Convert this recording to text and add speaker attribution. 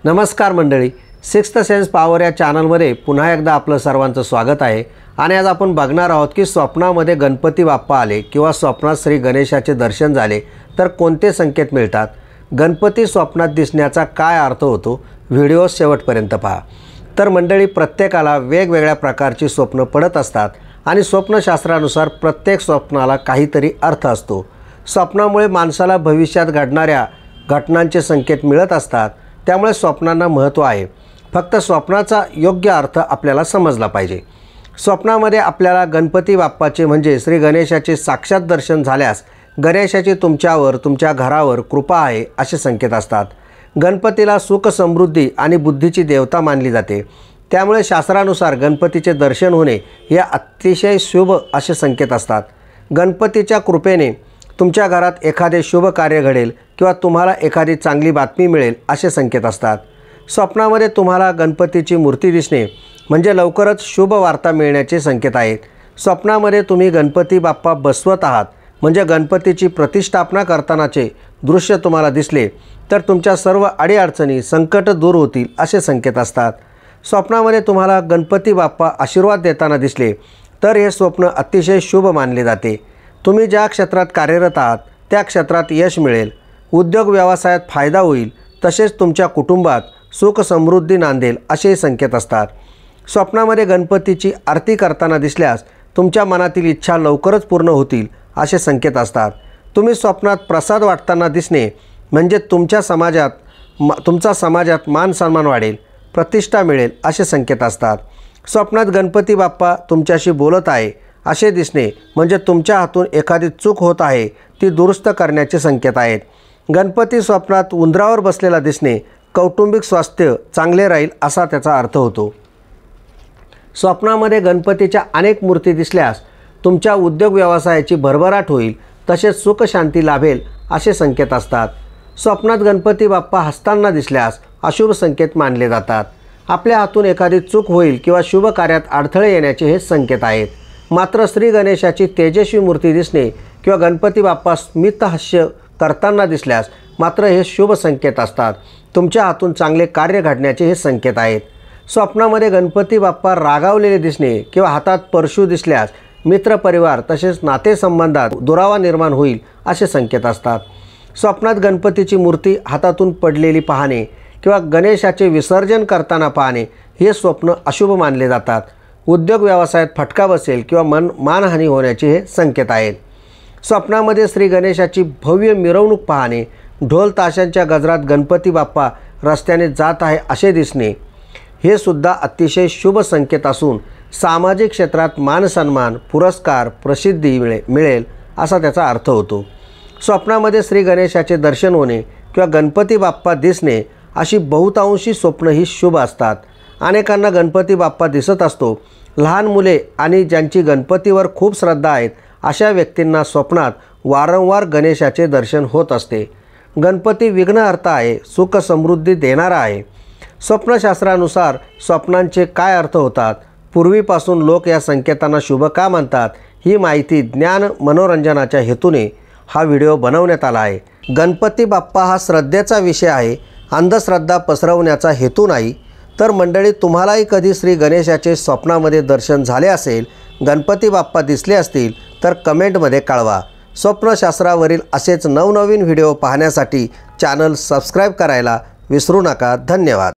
Speaker 1: नमस्कार मंडळी, sixth sense power या चॅनलमध्ये पुन्हा एकदा आपलं सर्वांचं स्वागत आहे। आणि आज आपण बघणार आहोत की स्वप्नामध्ये गणपती बाप्पा आले किंवा स्वप्नात श्री गणेशाचे दर्शन झाले तर कोणते संकेत मिळतात, गणपती स्वप्नात दिसण्याचा काय अर्थ होतो। व्हिडिओ शेवटपर्यंत पहा। तर मंडळी, प्रत्येकाला वेगवेगळ्या प्रकारची स्वप्न पडत असतात आणि स्वप्नशास्त्रानुसार प्रत्येक स्वप्नाला काहीतरी अर्थ असतो। स्वप्नामुळे माणसाला भविष्यात घडणाऱ्या घटनांचे संकेत मिळत असतात, त्यामुळे स्वप्नांना महत्त्व आहे। फक्त स्वप्नाचा योग्य अर्थ आपल्याला समजला पाहिजे। स्वप्नामध्ये आपल्याला गणपती बाप्पाचे म्हणजे श्री गणेशाचे साक्षात दर्शन झाल्यास गणेशाची तुमच्यावर, तुमच्या घरावर कृपा आहे असे संकेत असतात। गणपतीला सुख, समृद्धी आणि बुद्धीची देवता मानली जाते, त्यामुळे शास्त्रानुसार गणपतीचे दर्शन होणे हे अतिशय शुभ असे संकेत असतात। गणपतीच्या कृपेने तुमच्या घरात एखादे शुभ कार्य घडेल किंवा तुम्हाला एखादी चांगली बातमी मिळेल असे संकेत असतात। स्वप्नामध्ये तुम्हाला गणपतीची मूर्ती दिसणे म्हणजे लवकरच शुभ वार्ता मिळण्याचे संकेत आहेत। स्वप्नामध्ये तुम्ही गणपती बाप्पा बसवत आहात म्हणजे गणपतीची प्रतिष्ठापना करतानाचे दृश्य तुम्हाला दिसले तर तुमच्या सर्व अडीअडचणी, संकट दूर होतील असे संकेत असतात। स्वप्नामध्ये तुम्हाला गणपती बाप्पा आशीर्वाद देताना दिसले तर हे स्वप्न अतिशय शुभ मानले जाते। तुम्ही ज्या क्षेत्रात कार्यरत आहात त्या क्षेत्रात यश मिळेल, उद्योग व्यवसायात फायदा होईल, तसेच तुमच्या कुटुंबात सुख समृद्धी नांदेल असे संकेत असतात। स्वप्नामध्ये गणपतीची आरती करताना दिसल्यास तुमच्या मनातील इच्छा लवकरच पूर्ण होतील असे संकेत असतात। तुम्ही स्वप्नात प्रसाद वाटताना दिसणे म्हणजे तुमच्या समाजात मान सन्मान वाढेल, प्रतिष्ठा मिळेल असे संकेत असतात। स्वप्नात गणपती बाप्पा तुमच्याशी बोलत आहे असे दिसणे म्हणजे तुमच्या हातून एखादी चूक होत आहे ती दुरुस्त करण्याचे संकेत आहेत। गणपती स्वप्नात उंदरावर बसलेला दिसणे कौटुंबिक स्वास्थ्य चांगले राहील असा त्याचा अर्थ होतो। स्वप्नामध्ये गणपतीच्या अनेक मूर्ती दिसल्यास तुमच्या उद्योग व्यवसायाची भरभराट होईल, तसेच सुख शांती लाभेल असे संकेत असतात। स्वप्नात गणपती बाप्पा हसताना दिसल्यास अशुभ संकेत मानले जातात। आपल्या हातून एखादी चूक होईल किंवा शुभ कार्यात अडथळे येण्याचे हे संकेत आहेत। मात्र श्री गणेशाची तेजस्वी मूर्ती दिसणे किंवा गणपती बाप्पा स्मित हास्य करताना दिसल्यास मात्र हे शुभ संकेत असतात। तुमच्या हातून चांगले कार्य घडण्याचे हे संकेत आहेत। स्वप्नामध्ये गणपती बाप्पा रागावलेले दिसणे किंवा हातात परशू दिसल्यास मित्रपरिवार तसेच नातेसंबंधात दुरावा निर्माण होईल असे संकेत असतात। स्वप्नात गणपतीची मूर्ती हातातून पडलेली पाहणे किंवा गणेशाचे विसर्जन करताना पाहणे हे स्वप्न अशुभ मानले जातात। उद्योग व्यवसायात फटका बसेल किंवा मानहानी होण्याचे हे संकेत आहेत। स्वप्नामध्ये श्री गणेशाची भव्य मिरवणूक पाहणे, ढोल ताशांच्या गजरात गणपती बाप्पा रस्त्याने जात आहे असे दिसणे हे सुद्धा अतिशय शुभ संकेत असून सामाजिक क्षेत्रात मानसन्मान, पुरस्कार, प्रसिद्धी मिळेल असा त्याचा अर्थ होतो। स्वप्नामध्ये श्री गणेशाचे दर्शन होणे किंवा गणपती बाप्पा दिसणे अशी बहुतांशी स्वप्न ही शुभ असतात। अनेकांना गणपती बाप्पा दिसत असतो। लहान मुले आणि ज्यांची गणपतीवर खूप श्रद्धा आहेत अशा व्यक्तींना स्वप्नात वारंवार गणेशाचे दर्शन होत असते। गणपती विघ्नहर्ता आहे, सुख समृद्धी देणारा आहे। स्वप्नशास्त्रानुसार स्वप्नांचे काय अर्थ होतात, पूर्वीपासून लोक या संकेतांना शुभ का मानतात, ही माहिती ज्ञान मनोरंजनाच्या हेतूने हा व्हिडिओ बनवण्यात आला आहे। गणपती बाप्पा हा श्रद्धेचा विषय आहे, अंधश्रद्धा पसरवण्याचा हेतू नाही। तर मंडळी, तुम्हालाही कधी श्री गणेशाचे स्वप्नामध्ये दर्शन झाले असेल, गणपती बाप्पा दिसले असतील तर कमेंटमध्ये कळवा। स्वप्नशास्त्रावरील असेच नवनवीन व्हिडिओ पाहण्यासाठी चॅनल सबस्क्राईब करायला विसरू नका। धन्यवाद।